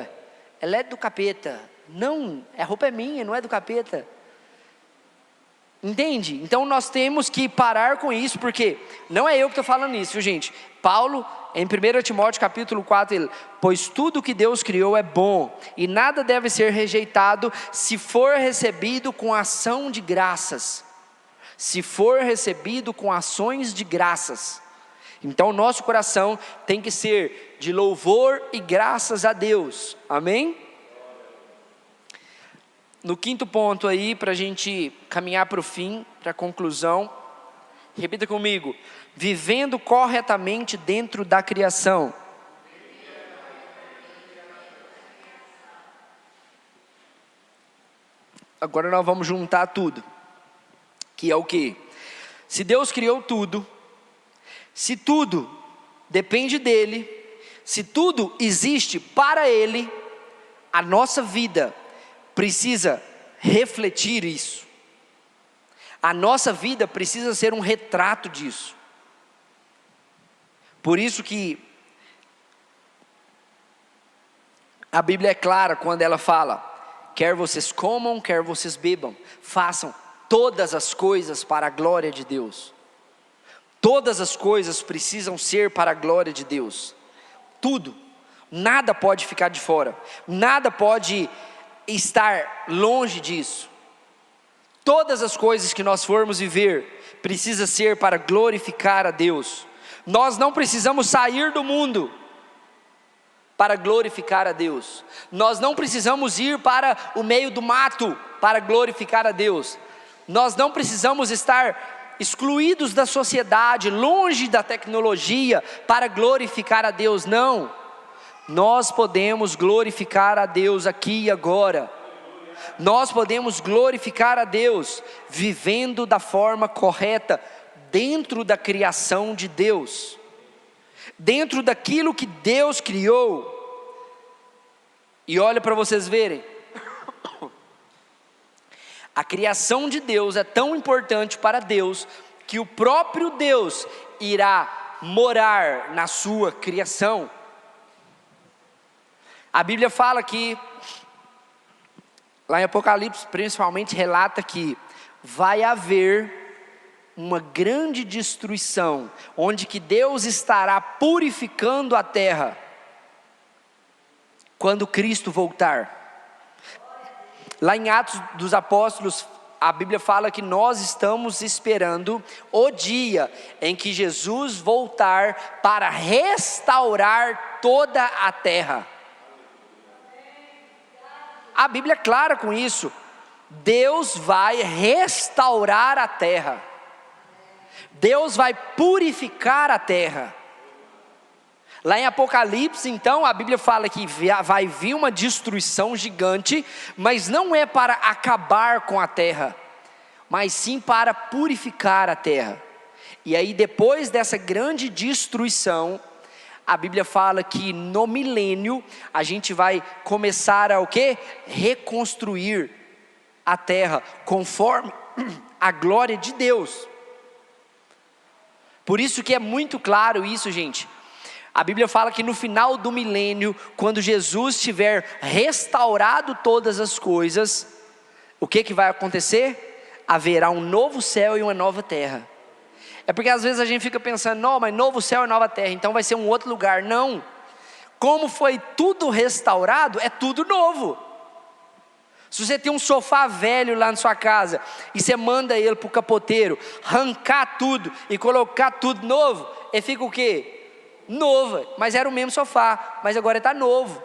ela é do capeta. Não, a roupa é minha, não é do capeta. Entende? Então nós temos que parar com isso, porque não é eu que estou falando isso, viu, gente? Paulo, em 1 Timóteo capítulo 4, ele: pois tudo que Deus criou é bom, e nada deve ser rejeitado, se for recebido com ação de graças. Se for recebido com ações de graças. Então nosso coração tem que ser de louvor e graças a Deus, amém? No quinto ponto aí, para a gente caminhar para o fim, para a conclusão, repita comigo: vivendo corretamente dentro da criação. Agora nós vamos juntar tudo, que é o quê? Se Deus criou tudo, se tudo depende dEle, se tudo existe para Ele, a nossa vida precisa refletir isso. A nossa vida precisa ser um retrato disso. Por isso que a Bíblia é clara quando ela fala: quer vocês comam, quer vocês bebam, façam todas as coisas para a glória de Deus. Todas as coisas precisam ser para a glória de Deus. Tudo, nada pode ficar de fora, nada pode estar longe disso. Todas as coisas que nós formos viver precisa ser para glorificar a Deus. Nós não precisamos sair do mundo para glorificar a Deus. Nós não precisamos ir para o meio do mato para glorificar a Deus. Nós não precisamos estar excluídos da sociedade, longe da tecnologia para glorificar a Deus. Não. Nós podemos glorificar a Deus aqui e agora. Nós podemos glorificar a Deus vivendo da forma correta, dentro da criação de Deus, dentro daquilo que Deus criou. E olha para vocês verem, a criação de Deus é tão importante para Deus, que o próprio Deus irá morar na sua criação. A Bíblia fala que, lá em Apocalipse principalmente, relata que vai haver uma grande destruição, onde que Deus estará purificando a terra, quando Cristo voltar. Lá em Atos dos Apóstolos, a Bíblia fala que nós estamos esperando o dia em que Jesus voltar para restaurar toda a terra. A Bíblia é clara com isso. Deus vai restaurar a terra. Deus vai purificar a terra. Lá em Apocalipse, então, a Bíblia fala que vai vir uma destruição gigante, mas não é para acabar com a terra, mas sim para purificar a terra. E aí depois dessa grande destruição, a Bíblia fala que no milênio, a gente vai começar a o quê? Reconstruir a terra, conforme a glória de Deus. Por isso que é muito claro isso, gente. A Bíblia fala que no final do milênio, quando Jesus tiver restaurado todas as coisas, o que vai acontecer? Haverá um novo céu e uma nova terra. É porque às vezes a gente fica pensando, não, mas novo céu e nova terra, então vai ser um outro lugar. Não, como foi tudo restaurado, é tudo novo. Se você tem um sofá velho lá na sua casa, e você manda ele para o capoteiro, arrancar tudo e colocar tudo novo, ele fica o quê? Novo, mas era o mesmo sofá, mas agora está novo.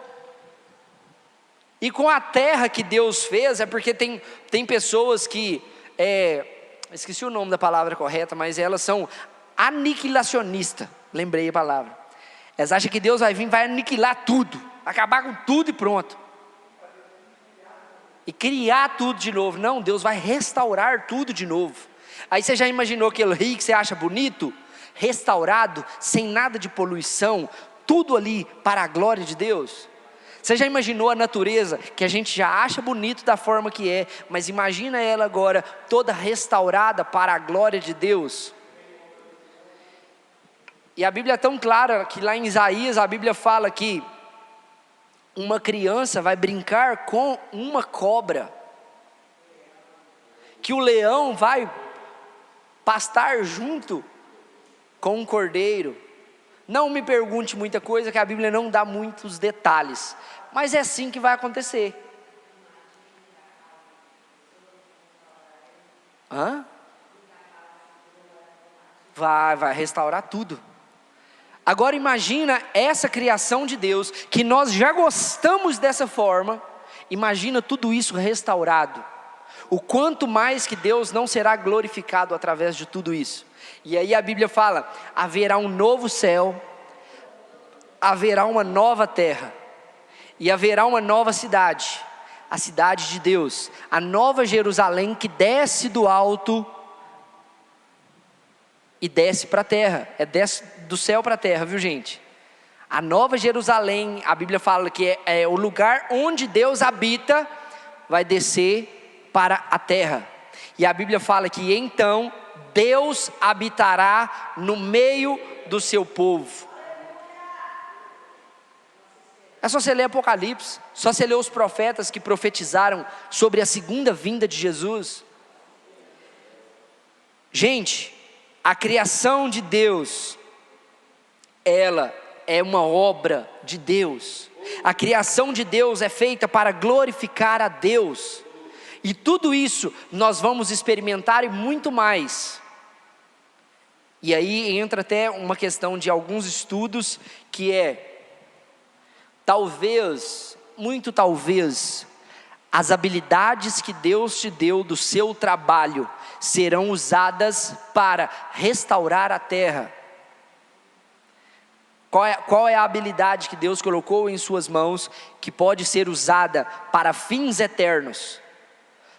E com a terra que Deus fez, é porque tem pessoas que, esqueci o nome da palavra correta, mas elas são aniquilacionistas, lembrei a palavra. Elas acham que Deus vai vir, vai aniquilar tudo, acabar com tudo e pronto. E criar tudo de novo. Não, Deus vai restaurar tudo de novo. Aí você já imaginou aquele rio que você acha bonito? Restaurado, sem nada de poluição, tudo ali para a glória de Deus. Você já imaginou a natureza, que a gente já acha bonito da forma que é, mas imagina ela agora toda restaurada para a glória de Deus. E a Bíblia é tão clara que lá em Isaías a Bíblia fala que uma criança vai brincar com uma cobra, que o leão vai pastar junto com um cordeiro. Não me pergunte muita coisa, que a Bíblia não dá muitos detalhes, mas é assim que vai acontecer. Vai restaurar tudo. Agora imagina essa criação de Deus, que nós já gostamos dessa forma, imagina tudo isso restaurado. O quanto mais que Deus não será glorificado através de tudo isso. E aí a Bíblia fala, haverá um novo céu, haverá uma nova terra, e haverá uma nova cidade, a cidade de Deus, a nova Jerusalém que desce do alto e desce para a terra, desce do céu para a terra, viu gente? A nova Jerusalém, a Bíblia fala que é o lugar onde Deus habita, vai descer para a terra. E a Bíblia fala que então Deus habitará no meio do seu povo. É só você ler Apocalipse, só você ler os profetas que profetizaram sobre a segunda vinda de Jesus. Gente, a criação de Deus, ela é uma obra de Deus. A criação de Deus é feita para glorificar a Deus. E tudo isso nós vamos experimentar e muito mais. E aí entra até uma questão de alguns estudos, que talvez, muito talvez, as habilidades que Deus te deu do seu trabalho serão usadas para restaurar a terra. Qual é a habilidade que Deus colocou em suas mãos, que pode ser usada para fins eternos?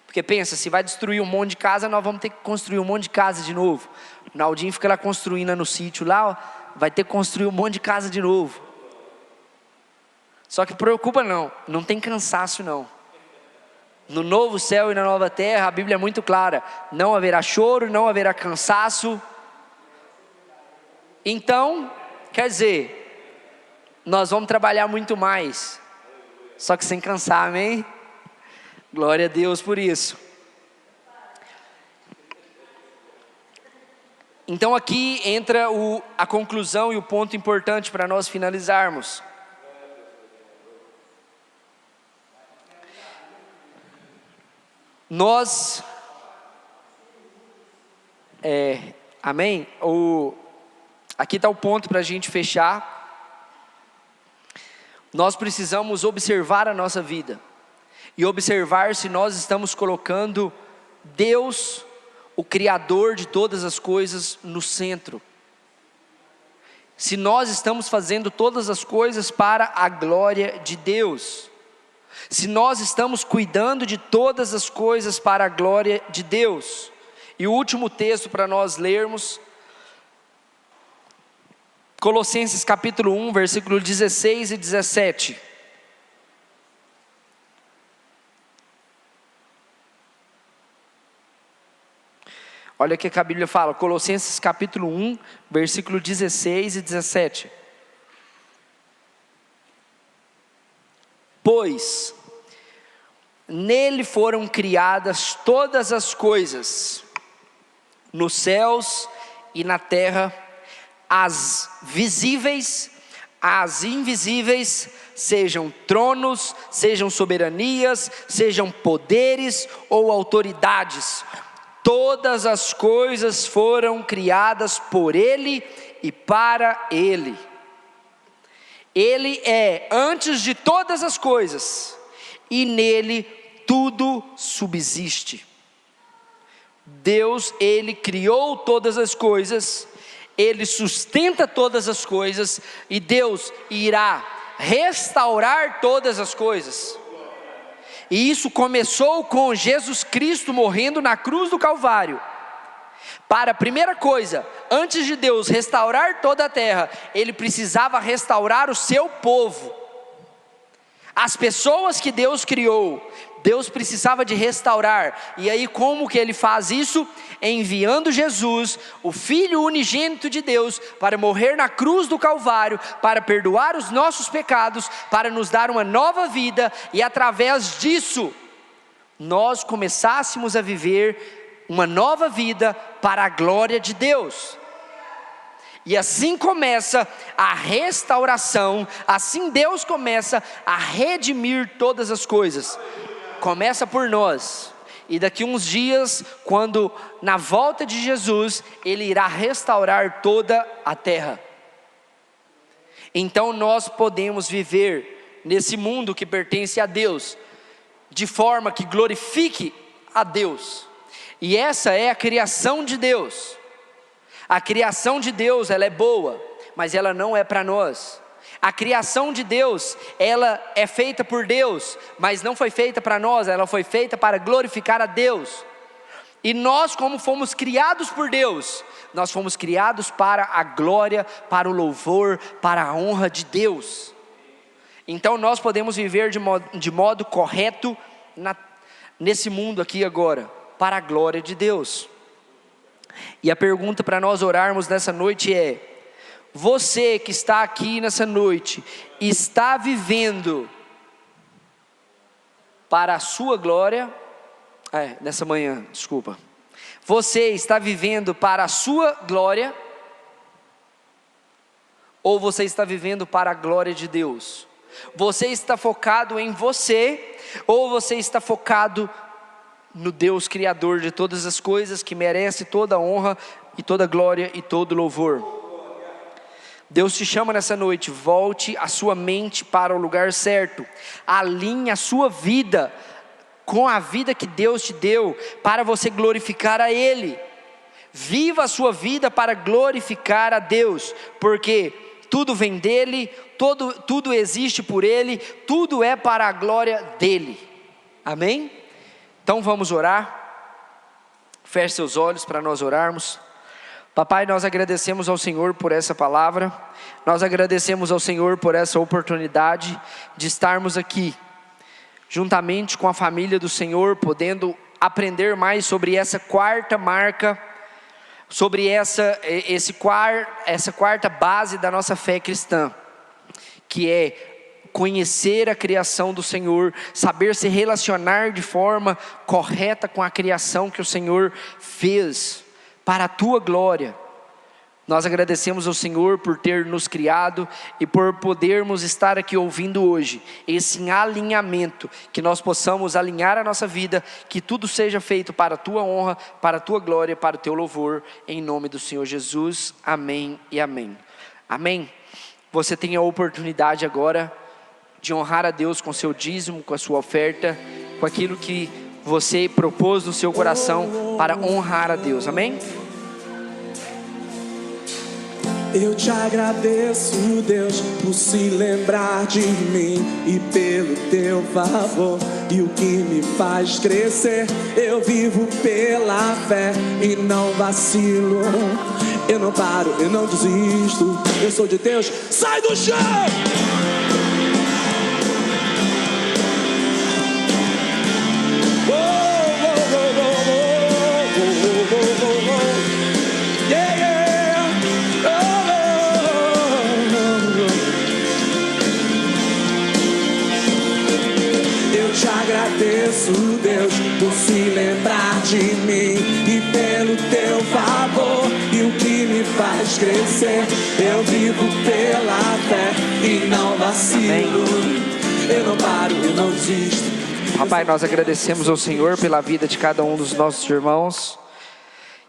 Porque pensa, se vai destruir um monte de casa, nós vamos ter que construir um monte de casa de novo. O Naldinho fica lá construindo no sítio lá, ó, vai ter que construir um monte de casa de novo. Só que preocupa não tem cansaço não. No novo céu e na nova terra, a Bíblia é muito clara, não haverá choro, não haverá cansaço. Então, quer dizer, nós vamos trabalhar muito mais, só que sem cansar, amém? Glória a Deus por isso. Então aqui entra a conclusão e o ponto importante para nós finalizarmos. Nós, amém? Aqui está o ponto para a gente fechar. Nós precisamos observar a nossa vida e observar se nós estamos colocando Deus, o Criador de todas as coisas, no centro. se nós estamos fazendo todas as coisas para a glória de Deus, se nós estamos cuidando de todas as coisas para a glória de Deus. E o último texto para nós lermos, Colossenses capítulo 1, versículo 16 e 17. Olha o que a Bíblia fala, Colossenses capítulo 1, versículo 16 e 17. Pois nele foram criadas todas as coisas, nos céus e na terra, as visíveis, as invisíveis, sejam tronos, sejam soberanias, sejam poderes ou autoridades. Todas as coisas foram criadas por Ele e para Ele. Ele é antes de todas as coisas, e nele tudo subsiste. Deus, Ele criou todas as coisas, Ele sustenta todas as coisas, e Deus irá restaurar todas as coisas. E isso começou com Jesus Cristo morrendo na cruz do Calvário. Para a primeira coisa, antes de Deus restaurar toda a terra, Ele precisava restaurar o seu povo. As pessoas que Deus criou, Deus precisava de restaurar. E aí como que Ele faz isso? Enviando Jesus, o Filho unigênito de Deus, para morrer na cruz do Calvário, para perdoar os nossos pecados, para nos dar uma nova vida, e através disso, nós começássemos a viver uma nova vida para a glória de Deus. E assim começa a restauração, assim Deus começa a redimir todas as coisas. Começa por nós, e daqui uns dias, quando na volta de Jesus, Ele irá restaurar toda a terra. Então nós podemos viver nesse mundo que pertence a Deus, de forma que glorifique a Deus. E essa é a criação de Deus. A criação de Deus, ela é boa, mas ela não é para nós. A criação de Deus, ela é feita por Deus, mas não foi feita para nós, ela foi feita para glorificar a Deus. E nós, como fomos criados por Deus, nós fomos criados para a glória, para o louvor, para a honra de Deus. Então nós podemos viver de modo correto nesse mundo aqui agora, para a glória de Deus. E a pergunta para nós orarmos nessa noite é: você que está aqui nessa noite, está vivendo para a sua glória? Nessa manhã, desculpa. Você está vivendo para a sua glória? Ou você está vivendo para a glória de Deus? Você está focado em você? Ou você está focado no Deus Criador de todas as coisas, que merece toda a honra e toda a glória e todo o louvor? Deus te chama nessa noite, volte a sua mente para o lugar certo, alinhe a sua vida com a vida que Deus te deu, para você glorificar a Ele. Viva a sua vida para glorificar a Deus, porque tudo vem dEle, tudo existe por Ele, tudo é para a glória dEle. Amém? Então vamos orar. Feche seus olhos para nós orarmos. Papai, nós agradecemos ao Senhor por essa palavra, nós agradecemos ao Senhor por essa oportunidade de estarmos aqui, juntamente com a família do Senhor, podendo aprender mais sobre essa quarta marca, sobre essa quarta base da nossa fé cristã, que é conhecer a criação do Senhor, saber se relacionar de forma correta com a criação que o Senhor fez, para a tua glória. Nós agradecemos ao Senhor por ter nos criado e por podermos estar aqui ouvindo hoje esse alinhamento, que nós possamos alinhar a nossa vida, que tudo seja feito para a tua honra, para a tua glória, para o teu louvor, em nome do Senhor Jesus, amém e amém. Amém? Você tem a oportunidade agora de honrar a Deus com seu dízimo, com a sua oferta, com aquilo que você propôs no seu coração para honrar a Deus, amém? Eu te agradeço, Deus, por se lembrar de mim e pelo teu favor e o que me faz crescer. Eu vivo pela fé e não vacilo. Eu não paro, eu não desisto. Eu sou de Deus, sai do chão! Agradeço, Deus, por se lembrar de mim e pelo teu favor e o que me faz crescer. Eu vivo pela fé e não vacilo. Eu não paro, eu não desisto. Pai, nós agradecemos ao Senhor pela vida de cada um dos nossos irmãos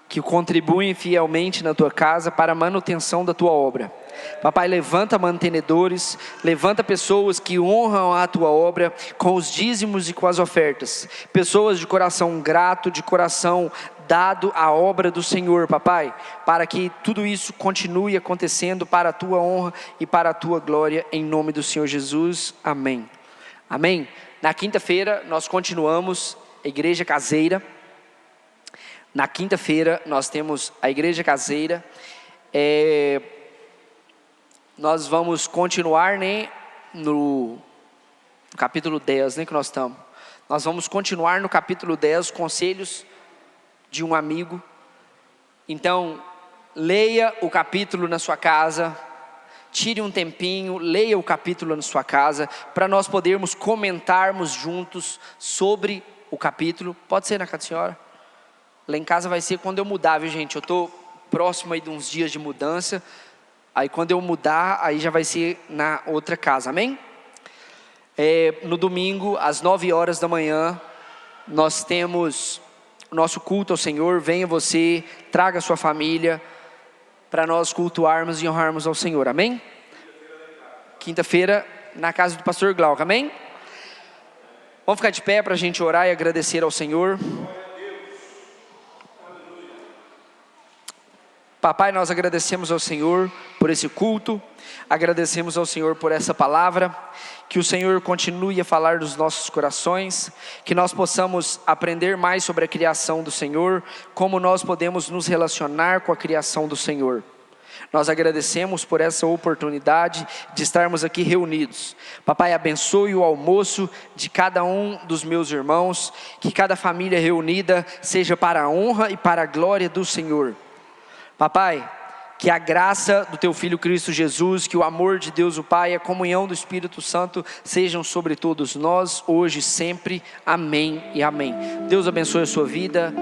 que contribuem fielmente na tua casa para a manutenção da tua obra. Papai, levanta mantenedores, levanta pessoas que honram a tua obra com os dízimos e com as ofertas. Pessoas de coração grato, de coração dado à obra do Senhor, papai, para que tudo isso continue acontecendo para a tua honra e para a tua glória, em nome do Senhor Jesus. Amém. Amém. Na quinta-feira nós continuamos a Igreja Caseira. Na quinta-feira nós temos a Igreja Caseira. Nós vamos continuar, no capítulo 10, que nós estamos. Nós vamos continuar no capítulo 10, conselhos de um amigo. Então, leia o capítulo na sua casa, tire um tempinho, leia o capítulo na sua casa, para nós podermos comentarmos juntos sobre o capítulo. Pode ser na casa da senhora? Lá em casa vai ser quando eu mudar, viu, gente? Eu estou próximo aí de uns dias de mudança. Aí quando eu mudar, aí já vai ser na outra casa, amém? No domingo, às 9 horas da manhã, nós temos o nosso culto ao Senhor. Venha você, traga a sua família, para nós cultuarmos e honrarmos ao Senhor, amém? Quinta-feira, na casa do pastor Glauco, amém? Vamos ficar de pé para a gente orar e agradecer ao Senhor. Papai, nós agradecemos ao Senhor por esse culto, agradecemos ao Senhor por essa palavra, que o Senhor continue a falar dos nossos corações, que nós possamos aprender mais sobre a criação do Senhor, como nós podemos nos relacionar com a criação do Senhor. Nós agradecemos por essa oportunidade de estarmos aqui reunidos. Papai, abençoe o almoço de cada um dos meus irmãos, que cada família reunida seja para a honra e para a glória do Senhor. Papai, que a graça do teu Filho Cristo Jesus, que o amor de Deus o Pai, a comunhão do Espírito Santo sejam sobre todos nós, hoje e sempre. Amém e amém. Deus abençoe a sua vida.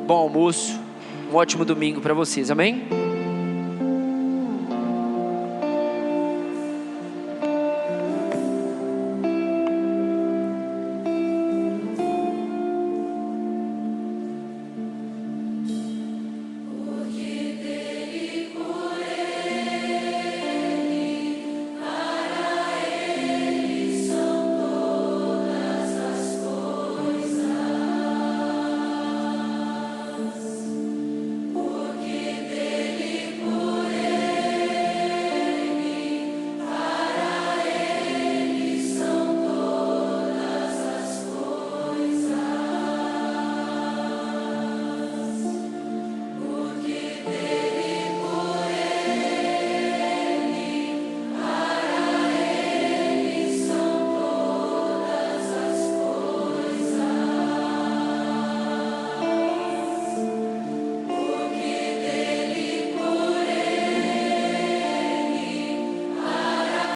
Bom almoço, um ótimo domingo para vocês, amém?